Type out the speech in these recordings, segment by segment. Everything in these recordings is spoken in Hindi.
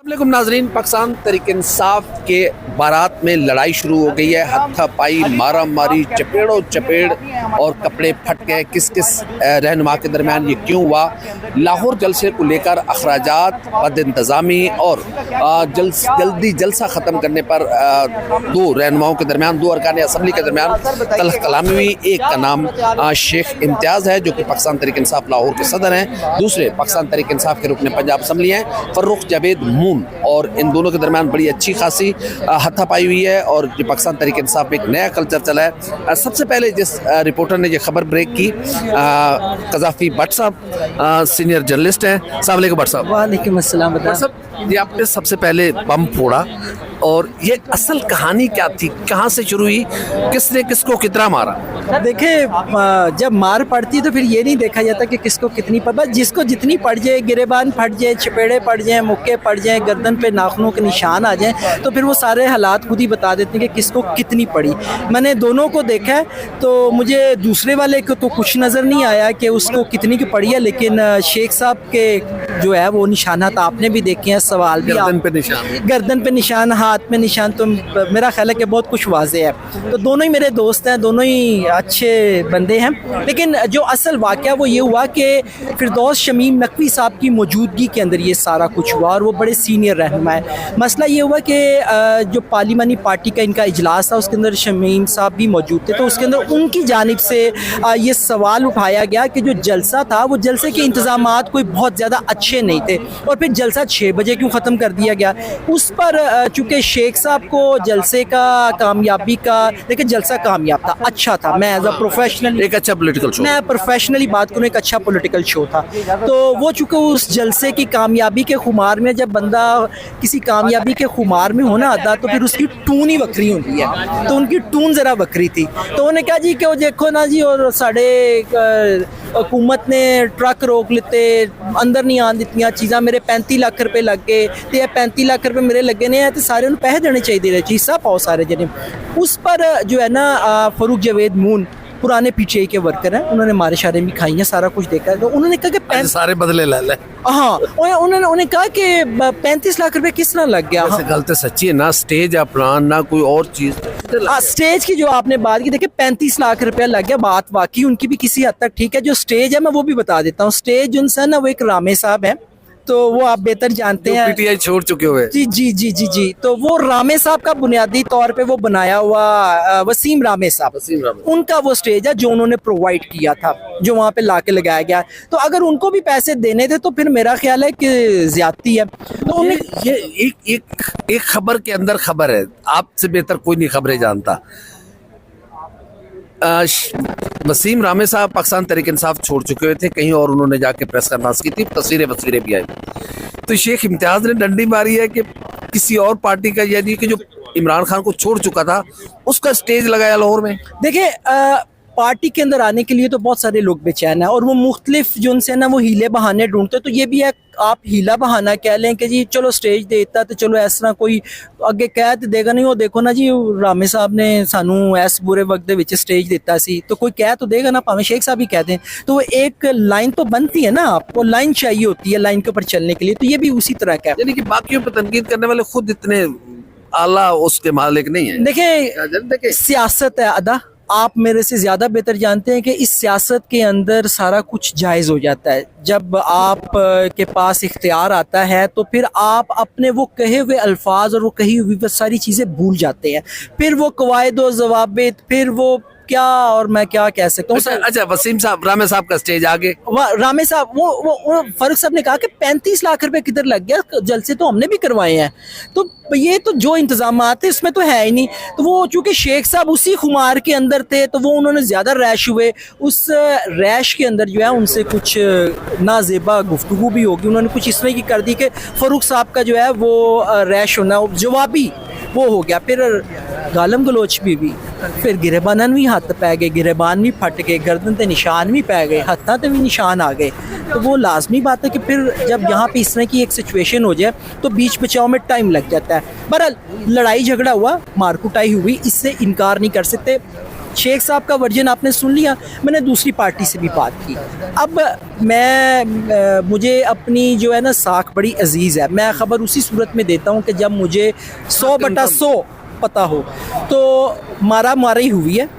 वालेकुम नाजरीन, पाकिस्तान तहरीक इंसाफ के बारात में लड़ाई शुरू हो गई है। हत्थापाई, मारा मारी, चपेड़ों चपेड़ और कपड़े फट गए। किस किस रहनुमा के दरमियान ये क्यों हुआ? लाहौर जलसे को लेकर अखराजात, बद इंतज़ामी और जल्दी जलसा ख़त्म करने पर दो रहनुमाओं के दरमियान, दो अरकान असम्बली के दरमियान तलख कलामी हुई। एक का नाम शेख इम्तियाज़ है जो कि पाकिस्तान तहरीक इंसाफ लाहौर के सदर हैं, दूसरे पाकिस्तान तहरीक इंसाफ के रुकन पंजाब असम्बली हैं फ़र्रुख जावेद मून, और इन दोनों के दरमियान बड़ी अच्छी खासी हाथापाई हुई है और जो पाकिस्तान तहरीक इंसाफ में एक नया कल्चर चला है। सबसे पहले जिस रिपोर्टर ने ये खबर ब्रेक की, कज़ाफ़ी भट्ट साहब सीनियर जर्नलिस्ट हैं। अस्सलाम वालेकुम भट्ट साहब। वालेकुम अस्सलाम। ये आपने सबसे पहले बम फोड़ा और ये असल कहानी क्या थी? कहाँ से शुरू हुई? किसने किसको कितना मारा? देखिए, जब मार पड़ती तो फिर ये नहीं देखा जाता कि किसको कितनी पड़, बस जिसको जितनी पड़ जाए, गिरेबान फट जाए, चपेड़े पड़ जाए, मुक्के पड़ जाए, गर्दन पे नाखूनों के निशान आ जाएं, तो फिर वो सारे हालात खुद ही बता देते हैं कि किसको कितनी पड़ी। मैंने दोनों को देखा है, तो मुझे दूसरे वाले को तो कुछ नज़र नहीं आया कि उसको कितनी की पड़ी है, लेकिन शेख साहब के जो है वो निशानात आपने भी देखे हैं, सवाल भी गर्दन पे निशान, गर्दन पे निशान, हाथ में निशान, तो मेरा ख्याल है कि बहुत कुछ वाज़े है। तो दोनों ही मेरे दोस्त हैं, दोनों ही अच्छे बंदे हैं। लेकिन जो असल वाक़या वो ये हुआ कि फिरदौस शमीम नकवी साहब की मौजूदगी के अंदर ये सारा कुछ हुआ और वो बड़े सीनियर रहनुमा है। मसला ये हुआ कि जो पार्लिमानी पार्टी का इनका इजलास था उसके अंदर शमीम साहब भी मौजूद थे, तो उसके अंदर उनकी जानिब से ये सवाल उठाया गया कि जो जलसा था वो जलसे के इंतज़ामात कोई बहुत ज़्यादा अच्छे नहीं थे और फिर जलसा 6 बजे क्यों ख़त्म कर दिया गया। उस पर चूँकि शेख साहब को जलसे का कामयाबी का, लेकिन जलसा कामयाब था, अच्छा था। मैं एज अ प्रोफेशनल, एक अच्छा पॉलिटिकल शो, मैं प्रोफेशनली बात करूँ, एक अच्छा पॉलिटिकल शो था। तो वो चूँकि उस जलसे की कामयाबी के खुमार में, जब बंदा किसी कामयाबी के खुमार में होना आता तो फिर उसकी टून ही वक्री होती है, तो उनकी टून ज़रा वक्री थी। तो उन्होंने कहा जी कि वो देखो ना जी, और साढ़े हुकूमत ने ट्रक रोक लेते, अंदर नहीं आन दित्तियां चीज़ां, मेरे 35 लाख रुपए लग गए, तो ये 35 लाख रुपए मेरे लगे ने, तो सारे उन्हें पैसे देने चाहिए, चीज़ा पाओ सारे जने। उस पर जो है ना फ़र्रुख जावेद मून पुराने पीटीआई के वर्कर हैं, उन्होंने मारे शारे भी खाई हैं, सारा कुछ देखा है। तो उन्होंने कहा कि सारे बदले ले ले। हाँ, उन्होंने कहा कि 35 लाख रुपए किस तरह लग गया। हाँ, गलत सच्ची है ना, स्टेज अपना ना कोई और चीज। स्टेज की जो आपने बात की, देखिए 35 लाख रुपया लग गया, बात वाकई उनकी भी किसी हद तक ठीक है। जो स्टेज है मैं वो भी बता देता हूँ, स्टेज उनसे ना वो एक रामे साहब है, तो वो आप बेहतर जानते हैं, पीटीआई छोड़ चुके हुए। जी जी जी जी जी। तो वो रामे साहब का बुनियादी तौर पे वो बनाया हुआ वसीम रामे साहब, उनका वो स्टेज है जो उन्होंने प्रोवाइड किया था, जो वहाँ पे लाके लगाया गया। तो अगर उनको भी पैसे देने थे तो फिर मेरा ख्याल है कि ज्यादती है। तो उन्हें ये एक खबर के अंदर खबर है, आपसे बेहतर कोई नहीं खबरें जानता। वसीम रामे साहब पाकिस्तान तहरीक इंसाफ छोड़ चुके हुए थे, कहीं और उन्होंने जाके प्रेस कॉन्फ्रेंस की थी, तस्वीरें भी आई। तो शेख इम्तियाज़ ने डंडी मारी है कि किसी और पार्टी का, यानी कि जो इमरान खान को छोड़ चुका था उसका स्टेज लगाया लाहौर में। देखिए, पार्टी के अंदर आने के लिए तो बहुत सारे लोग बेचैन हैं और वो मुख्तलिफ जो उनसे ना वो हीले बहाने ढूंढते, तो ये भी है, आप हीला बहाना कह लें कि जी चलो स्टेज देता, तो चलो इस तरह कोई अगे कह तो देगा नहीं, वो देखो ना जी रामे साहब ने सानू इस बुरे वक्त दे विच स्टेज दिता सी, तो कोई कह तो देगा ना, भावें शेख साहब ही कह दें। तो वो एक लाइन तो बनती है ना, आपको लाइन चाहिए होती है लाइन के ऊपर चलने के लिए, तो ये भी उसी तरह का है। यानी कि बाकियों पर तनकीद करने वाले खुद इतने आला उसके मालिक नहीं है। देखिए, सियासत है अदा, आप मेरे से ज़्यादा बेहतर जानते हैं कि इस सियासत के अंदर सारा कुछ जायज़ हो जाता है। जब आप के पास इख्तियार आता है तो फिर आप अपने वो कहे हुए अल्फाज और वो कही हुई वो सारी चीज़ें भूल जाते हैं, फिर वो कवायद व ज़वाबित, फिर वो क्या और मैं क्या कह सकता हूँ। अच्छा, वसीम साहब, रामे साहब का स्टेज आगे, रामे साहब वो फर्रुख साहब ने कहा कि 35 लाख रुपए किधर लग गया, जलसे तो हमने भी करवाए हैं, तो ये तो जो इंतजामात है इसमें तो है ही नहीं। तो वो चूंकि शेख साहब उसी खुमार के अंदर थे, तो वो उन्होंने ज़्यादा रैश हुए, उस रैश के अंदर जो है उनसे कुछ नाजेबा गुफ्तगू भी होगी, उन्होंने कुछ इस तरह की कर दी कि फर्रुख साहब का जो है वो रैश होना जवाबी वो हो गया, फिर गालम गलोच भी फिर गिरेबानन भी हाथ पै गए, गिरेबान भी फट गए, गर्दन ते निशान भी पै गए, हत्था ते भी निशान आ गए। तो वो लाजमी बात है कि फिर जब यहाँ पे इस तरह की एक सिचुएशन हो जाए तो बीच बचाव में टाइम लग जाता है। बहरहाल लड़ाई झगड़ा हुआ, मारकुटाई हुई, इससे इनकार नहीं कर सकते। शेख साहब का वर्जन आपने सुन लिया, मैंने दूसरी पार्टी से भी बात की। अब मुझे अपनी जो है ना साख बड़ी अजीज़ है, मैं ख़बर उसी सूरत में देता हूँ कि जब मुझे 100/100 पता हो। तो मारा मारी हुई है,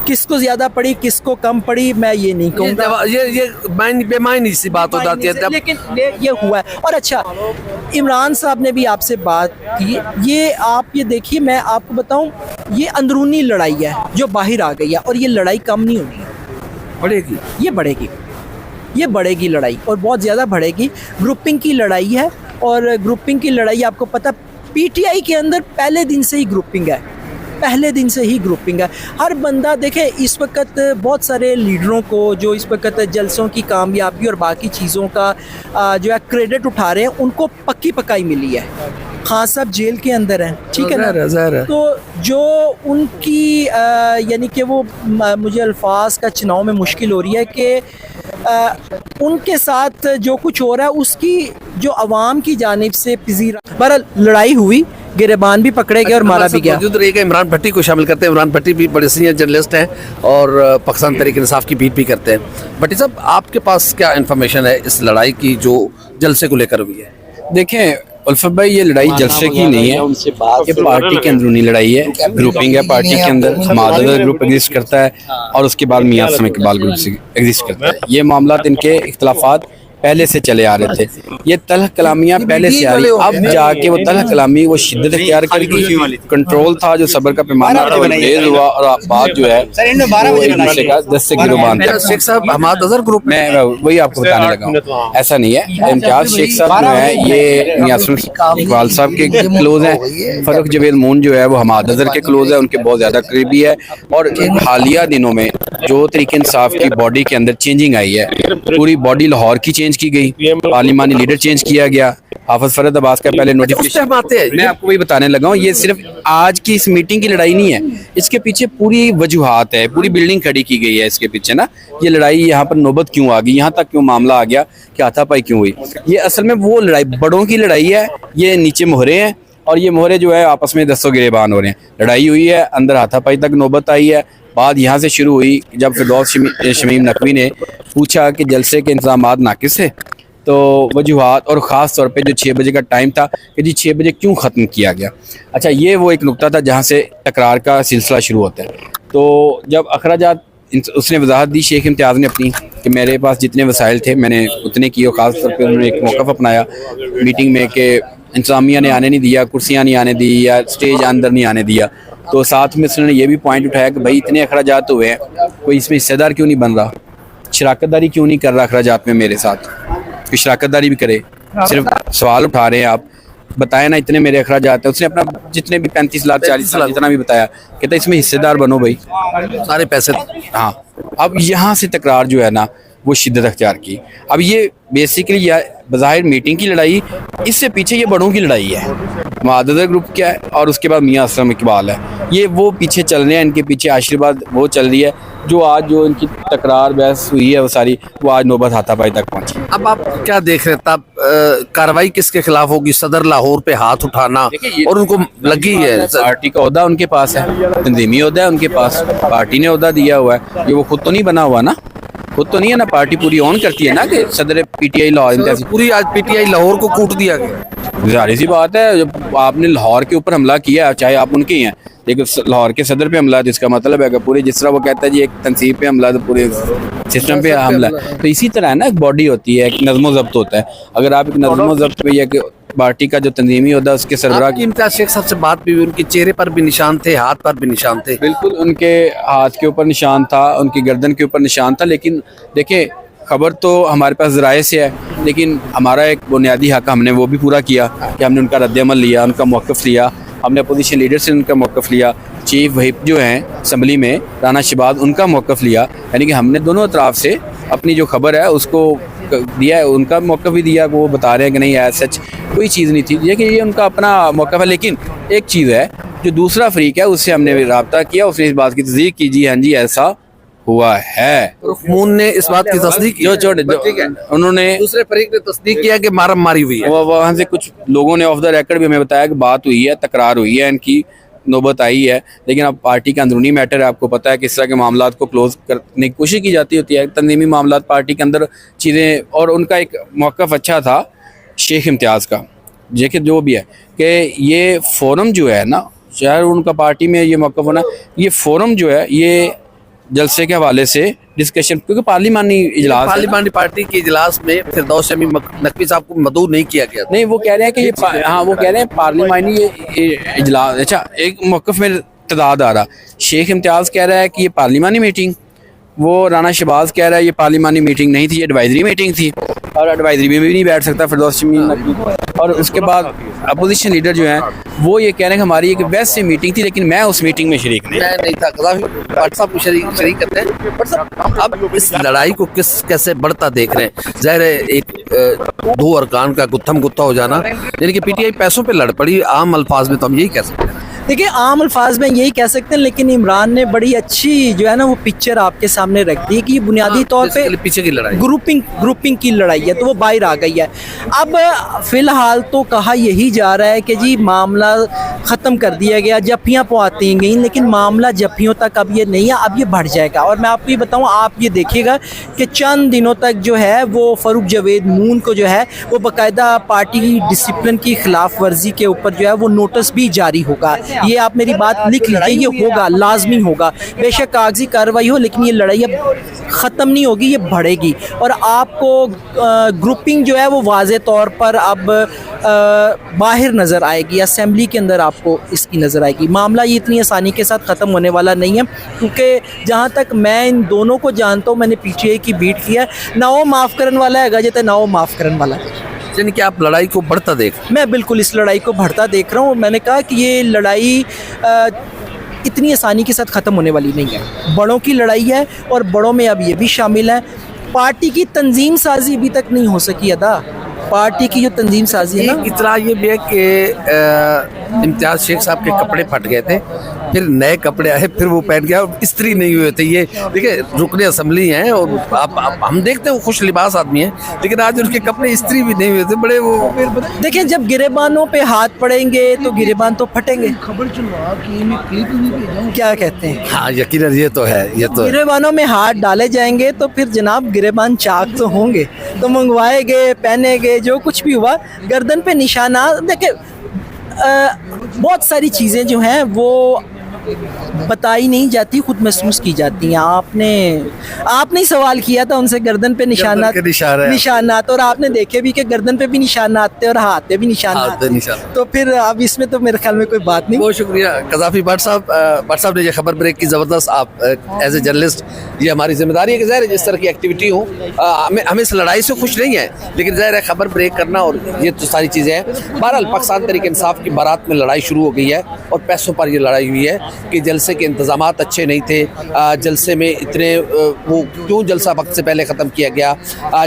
किसको ज़्यादा पड़ी किसको कम पड़ी मैं ये नहीं कहूँगा, ये बेमायनी सी बात हो जाती है, लेकिन ये हुआ है। और अच्छा, इमरान साहब ने भी आपसे बात की, ये आप ये देखिए, मैं आपको बताऊं, ये अंदरूनी लड़ाई है जो बाहर आ गई है, और ये लड़ाई कम नहीं होनी है, बढ़ेगी, ये बढ़ेगी लड़ाई, और बहुत ज़्यादा बढ़ेगी। ग्रुपिंग की लड़ाई है, और ग्रुपिंग की लड़ाई आपको पता, पीटीआई के अंदर पहले दिन से ही ग्रुपिंग है, हर बंदा देखे। इस वक्त बहुत सारे लीडरों को जो इस वक्त जलसों की कामयाबी और बाकी चीज़ों का जो है क्रेडिट उठा रहे हैं, उनको पक्की पकाई मिली है। खान साहब जेल के अंदर हैं, ठीक है ना, तो जो उनकी यानी कि वो मुझे अल्फाज का चुनाव में मुश्किल हो रही है कि उनके साथ जो कुछ हो रहा है उसकी जो अवाम की जानिब से पजीरा। बहरहाल लड़ाई हुई, गिरबान भी पकड़े गए और मारा भी गया। मौजूद रहेगा, इमरान भट्टी को शामिल करते हैं। इमरान भट्टी भी बड़े सीनियर जर्नलिस्ट हैं और पाकिस्तान तहरीक इंसाफ की बीट भी करते हैं। भट्टी साहब, आपके पास क्या इन्फॉर्मेशन है इस लड़ाई की जो जलसे को लेकर हुई है? देखें उल्फत भाई, ये लड़ाई जलसे की नहीं है, ये पार्टी के अंदरूनी लड़ाई है, ग्रुपिंग है पार्टी के अंदर। माददा ग्रुप एग्जिस्ट करता है और उसके बाद मियां असलम इकबाल ग्रुप एग्जिस्ट करता है। ये मामला इनके इख्तलाफात पहले से चले आ रहे थे, ये तलह कलामियाँ पहले से आ रही, अब जाके वो तलह कलामी वो शिद्दत इख्तियार करके कंट्रोल था, जो सबर का पैमाना था वो तेज हुआ, और बात जो है वो एक दूसरे का दस से गिरोबान था। शेख साहब हमाद अजहर ग्रुप मैं वही आपको बताने लगा हूँ, ऐसा नहीं है। इम्तियाज शेख साहब जो है ये मियां असलम इकबाल साहब के क्लोज हैं, फरुख जवेद मून जो है वो हमाद अजहर के क्लोज है, उनके बहुत ज़्यादा करीबी है। और हालिया दिनों में जो तरीके इंसाफ की बॉडी के अंदर चेंजिंग आई है, पूरी बॉडी लाहौर की चेंज की गई, पार्लिमानी लीडर चेंज किया गया, हाफिज फरद अब्बास का पहले नोटिफिकेशन आते हैं। मैं आपको वही बताने लगा हूँ, ये सिर्फ आज की इस मीटिंग की लड़ाई नहीं है, इसके पीछे पूरी वजूहात है, पूरी बिल्डिंग खड़ी की गई है इसके पीछे ना। ये लड़ाई यहाँ पर नौबत क्यों आ गई, यहाँ तक क्यों मामला आ गया कि हाथापाई क्यों हुई, ये असल में वो लड़ाई बड़ों की लड़ाई है। ये नीचे मोहरे हैं और ये मोहरे जो है आपस में दस्तों गिरेबान हो रहे हैं, लड़ाई हुई है, अंदर हाथापाई तक नौबत आई है। बात यहाँ से शुरू हुई जब फिरदौस शमीम नकवी ने पूछा कि जलसे के इंतजाम नाकिस है, तो वजूहात और ख़ास तौर पे जो 6 बजे का टाइम था कि जी 6 बजे क्यों ख़त्म किया गया। अच्छा, ये वो एक नुक्ता था जहाँ से तकरार का सिलसिला शुरू होता है। तो जब अखराजात उसने वजाहत दी शेख इम्तियाज़ ने अपनी कि मेरे पास जितने वसाइल थे मैंने उतने किए, और ख़ास तौर पर उन्होंने एक मौक़िफ़ अपनाया मीटिंग में कि इंतज़ामिया ने आने नहीं दिया, कुर्सियाँ नहीं आने दी या स्टेज अंदर नहीं आने दिया। तो साथ में उसने ये भी पॉइंट उठाया कि भाई इतने अखराजात हुए हैं, कोई इसमें हिस्सेदार क्यों नहीं बन रहा, शराकतदारी क्यों नहीं कर रहा अखराजात में मेरे साथ, कि शराकतदारी भी करे। सिर्फ सवाल उठा रहे हैं आप, बताए ना इतने मेरे अखराजात हैं। उसने अपना जितने भी 35 लाख 40 लाख जितना भी बताया, कहता इसमें हिस्सेदार बनो भाई, सारे पैसे। हाँ, अब यहाँ से तकरार जो है ना वो शिद्दत अख्तियार की। अब ये बेसिकली यह बज़ाहिर मीटिंग की लड़ाई, इससे पीछे ये बड़ों की लड़ाई है। मुआद्ददा ग्रुप क्या है और उसके बाद मियां असलम इकबाल है, ये वो पीछे चल रहे हैं, इनके पीछे आशीर्वाद वो चल रही है। जो आज जो इनकी तकरार बहस हुई है वो सारी, वो आज नौबत हाथापाई तक पहुंची। अब आप क्या देख रहे हैं, कार्रवाई किसके खिलाफ होगी? सदर लाहौर पे हाथ उठाना, और उनको लगी है पार्टी का ओहदा उनके पास है, तंजीमी ओहदा है उनके पास, पार्टी ने ओहदा दिया हुआ है, ये वो खुद तो नहीं बना हुआ ना, खुद तो नहीं है ना, पार्टी पूरी ऑन करती है ना कि सदर पीटीआई लाहौर, पूरी आज पीटीआई लाहौर को कूट दिया गया। जाहिर सी बात है, जब आपने लाहौर के ऊपर हमला किया, चाहे आप उनके ही हैं, लेकिन लाहौर के सदर पे हमला, तो इसका मतलब है कि पूरे, जिस तरह वो कहता है जी एक तनसीब पे हमला तो पूरे सिस्टम पे हमला। तो इसी तरह है ना, एक बॉडी होती है, एक नज़्म ज़ब्त होता है। अगर आप एक नज़्म ज़ब्त पे या पार्टी का जो तंजीमी होता है उसके सरबराह इम्तियाज शेख साहब से बात भी हुई, उनके चेहरे पर भी निशान थे, हाथ पर भी निशान थे। बिल्कुल, उनके हाथ के ऊपर निशान था, उनकी गर्दन के ऊपर निशान था। लेकिन देखें, खबर तो हमारे पास ज़राए से है, लेकिन हमारा एक बुनियादी हक़ हमने वो भी पूरा किया कि हमने उनका रद्द-ए-अमल लिया, उनका मौक़िफ़ लिया, हमने अपोजिशन लीडर से उनका मौक़िफ़ लिया, चीफ व्हिप जो हैं असम्बली में राना शहबाज, उनका मौक़िफ़ लिया। यानी कि हमने दोनों अतराफ़ से अपनी जो खबर है उसको दिया है, उनका मौक़िफ़ भी दिया। वो बता रहे हैं कि नहीं ऐसा सच कोई चीज़ नहीं थी, ये कि ये उनका अपना मौक़िफ़ है। लेकिन एक चीज़ है, जो दूसरा फ़रीक है उससे हमने रब्ता किया, उसने इस बात की तस्दीक की, जी हाँ जी ऐसा हुआ है। मून ने इस बात की तस्दीक की, उन्होंने दूसरे फरीक ने तस्दीक किया कि मारम मारी हुई है। वहाँ से कुछ लोगों ने ऑफ द रिकॉर्ड भी हमें बताया कि बात हुई है, तकरार हुई है इनकी, नौबत आई है, लेकिन अब पार्टी का अंदरूनी मैटर है, आपको पता है किस तरह के मामला को क्लोज करने की कोशिश की जाती होती है, तंजीमी मामला पार्टी के अंदर चीज़ें। और उनका एक मौक़िफ़ अच्छा था शेख इम्तियाज़ का, देखिए जो भी है कि ये फोरम जो है ना, चाहे उनका पार्टी में ये मौक़िफ़ होना, ये फोरम जो है ये जलसे के हवाले से डिस्कशन, क्योंकि पार्लिमानी इजलास, पार्लिमानी पार्टी के इजलास में फिरदौस शमीम नकवी साहब को मदऊ नहीं किया गया। नहीं, वो कह रहे हैं कि ये हाँ, वो कह रहे हैं पार्लिमानी इजलास। अच्छा, एक मौक़िफ़ में तदाद आ रहा, शेख इम्तियाज़ कह रहा है कि ये पार्लिमानी मीटिंग, वो राना शहबाज कह रहा है ये पार्लिमानी मीटिंग नहीं थी, ये एडवाइजरी मीटिंग थी, और एडवाइजरी में भी नहीं बैठ सकता फिरदौस शमीम नकवी। और उसके बाद अपोजिशन लीडर जो हैं वो ये कह रहे हैं कि हमारी एक वैसे मीटिंग थी, लेकिन मैं उस मीटिंग में शरीक नहीं था। व्हाट्सअप शरीक करते हैं। बट साहब, अब इस लड़ाई को कैसे बढ़ता देख रहे हैं? ज़ाहिर है एक दो अरकान का गुत्थम गुत्था हो जाना, यानी कि पीटीआई पैसों पे लड़ पड़ी। आम अल्फाज में तो हम यही कह सकते हैं। देखिए, आम अल्फाज में यही कह सकते हैं, लेकिन इमरान ने बड़ी अच्छी जो है ना वो पिक्चर आपके सामने रख दी कि बुनियादी तौर पे पीछे की लड़ाई ग्रुपिंग की लड़ाई है, तो वो बाहर आ गई है। अब फिलहाल तो कहा यही जा रहा है कि जी मामला ख़त्म कर दिया गया, जफ्फियाँ पवाती गई, लेकिन मामला जफ्फियों तक अब ये नहीं है, अब ये बढ़ जाएगा। और मैं आपको ये बताऊँ, आप ये देखिएगा कि चंद दिनों तक जो है वो फ़ारूक जावेद मून को जो है वो बाकायदा पार्टी की डिसिप्लिन की खिलाफ वर्जी के ऊपर जो है वो नोटिस भी जारी होगा। ये आप मेरी बात लिख लीजिए, ये होगा, लाजमी होगा। बेशक कागजी कार्रवाई हो, लेकिन ये लड़ाई अब ख़त्म नहीं होगी, ये बढ़ेगी। और आपको ग्रुपिंग जो है वो वाज़े तौर पर अब बाहर नज़र आएगी, असेंबली के अंदर आपको इसकी नज़र आएगी। मामला ये इतनी आसानी के साथ ख़त्म होने वाला नहीं है, क्योंकि जहाँ तक मैं इन दोनों को जानता हूँ, मैंने पीटीआई की बीट किया है, ना वो माफ़ करने वाला है गजत, ना वो माफ़ करने वाला है। यानी कि आप लड़ाई को बढ़ता देख? मैं बिल्कुल इस लड़ाई को बढ़ता देख रहा हूँ। मैंने कहा कि ये लड़ाई इतनी आसानी के साथ ख़त्म होने वाली नहीं है, बड़ों की लड़ाई है, और बड़ों में अब ये भी शामिल है। पार्टी की तंजीम साजी अभी तक नहीं हो सकी अदा, पार्टी की जो तंजीम साजी है ना। इतना ये भी है कि इम्तियाज़ शेख साहब के कपड़े फट गए थे, फिर नए कपड़े आए, फिर वो पहन गया, इस्त्री नहीं हुए थे। ये देखिए, रुकने असम्बली हैं और आप हम देखते हैं वो खुश लिबास आदमी है, लेकिन आज उनके कपड़े इस्त्री भी नहीं हुए थे, बड़े वो। देखिए, जब गिरेबानों पे हाथ पड़ेंगे तो गिरेबान तो फटेंगे। खबर चलवा कि क्या कहते हैं? हाँ, यकीनन ये तो है, ये तो है। गिरेबानों में हाथ डाले जाएंगे तो फिर जनाब गिरेबान चाक तो होंगे, तो मंगवाए गए, पहने गए, जो कुछ भी हुआ, गर्दन पे निशाना। देखिए, बहुत सारी चीज़ें जो हैं वो बताई नहीं जाती, खुद महसूस की जाती हैं। आपने ही सवाल किया था उनसे, गर्दन पे निशानात, और आपने देखे भी कि गर्दन पे भी निशानात थे और हाथ पे भी निशानात थे। तो फिर अब इसमें तो मेरे ख्याल में कोई बात नहीं। बहुत शुक्रिया कज़ाफ़ी भट्ट साहब ने ये खबर ब्रेक की ज़बरदस्त। आप एज ए जर्नलिस्ट, ये हमारी जिम्मेदारी है कि ज़ाहिर जिस तरह की एक्टिविटी हो, हमें इस लड़ाई से खुश नहीं है, लेकिन ज़ाहिर है खबर ब्रेक करना और ये तो सारी चीज़ें हैं। बहरहाल, पाकिस्तान तहरीक इंसाफ की बारात में लड़ाई शुरू हो गई है और पैसों पर ये लड़ाई हुई है कि जलसे के इंतज़ामात अच्छे नहीं थे, जलसे में इतने वो क्यों जलसा वक्त से पहले ख़त्म किया गया,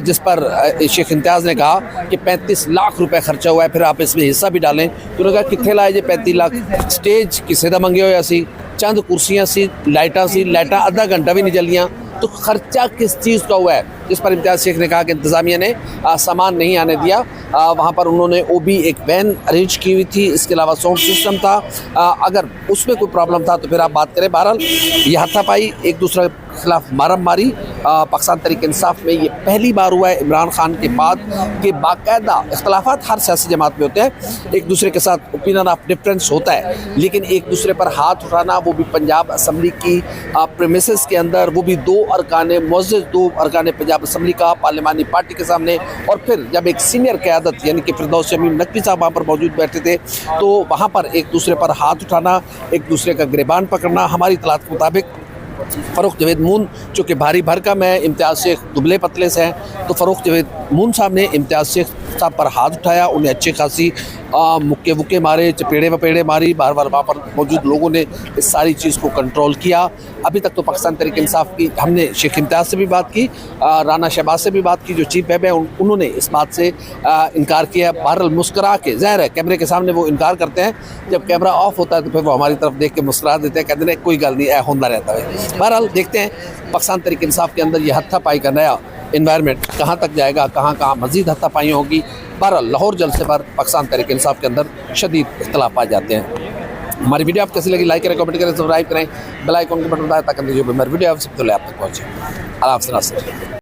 जिस पर शेख इम्तियाज़ ने कहा कि 35 लाख रुपए खर्चा हुआ है, फिर आप इसमें हिस्सा भी डालें। तो उन्होंने कहा कितने लाए जे 35 लाख, स्टेज किसे दा मंगे हो सी, चंद कुर्सियाँ सी, लाइटा आधा घंटा भी नहीं जलियाँ, तो खर्चा किस चीज़ का हुआ है? जिस पर इम्तियाज़ शेख ने कहा कि इंतज़ामिया ने सामान नहीं आने दिया। वहाँ पर उन्होंने वो भी एक वैन अरेंज की हुई थी, इसके अलावा साउंड सिस्टम था। अगर उसमें कोई प्रॉब्लम था तो फिर आप बात करें। बहरहाल, ये हाथापाई, एक दूसरे के खिलाफ मारम मारी पाकिस्तान तहरीक इंसाफ में ये पहली बार हुआ है इमरान खान के बाद कि बाकायदा इख्तलाफात हर सियासी जमात में होते हैं, एक दूसरे के साथ ओपिनियन ऑफ डिफरेंस होता है, लेकिन एक दूसरे पर हाथ उठाना, वो भी पंजाब असम्बली की प्रेमिसेस के अंदर, वो भी दो अरकान पंजाब असम्बली का पार्लिमानी पार्टी के सामने, और फिर जब एक सीनियर क़यादत यानी कि फिरदौस शमीम नकवी साहब वहाँ पर मौजूद बैठे थे, तो वहाँ पर एक दूसरे पर हाथ उठाना, एक दूसरे का गिरबान पकड़ना। हमारी इतलात के मुताबिक फ़ारूक जावेद मून, चूँकि भारी भरकम है, इम्तियाज़ शेख दुबले पतले से हैं, तो फ़ारूक जावेद मून साहब ने इम्तियाज़ शेख साहब पर हाथ उठाया, उन्हें अच्छी खासी मुक्के वुक्के मारे, चपेड़े वपेड़े मारी, बार बार वहाँ पर मौजूद लोगों ने इस सारी चीज़ को कंट्रोल किया। अभी तक तो पाकिस्तान तहरीक इंसाफ की, हमने शेख इम्तियाज़ से भी बात की, राना शहबाज से भी बात की, जो चीफ व्हिप है, उन्होंने इस बात से इनकार किया। बहरहाल मुस्करा के, ज़ाहिर है कैमरे के सामने वो इनकार करते हैं, जब कैमरा ऑफ होता है तो फिर वो हमारी तरफ देख के मुस्करा देते हैं, कहते हैं कोई गल नहीं, होता रहता है। बहरहाल देखते हैं पाकिस्तान तहरीक इंसाफ के अंदर ये हत्थापाई का नया इन्वायरमेंट कहाँ तक जाएगा, कहाँ मज़ीद हत्थापाई होगी। बहरहाल, लाहौर जलसे पर पाकिस्तान तहरीक इंसाफ के अंदर शदीद इख्तलाफ पाए जाते हैं। हमारी वीडियो आप कैसी लगी लाइक करें, कमेंट करें, सब्सक्राइब करें, बेल आइकन को बटन दबाएं ताकि हमारी वीडियो आप सबसे पहले आप तक पहुंचे। अल्लाह हाफ़िज़।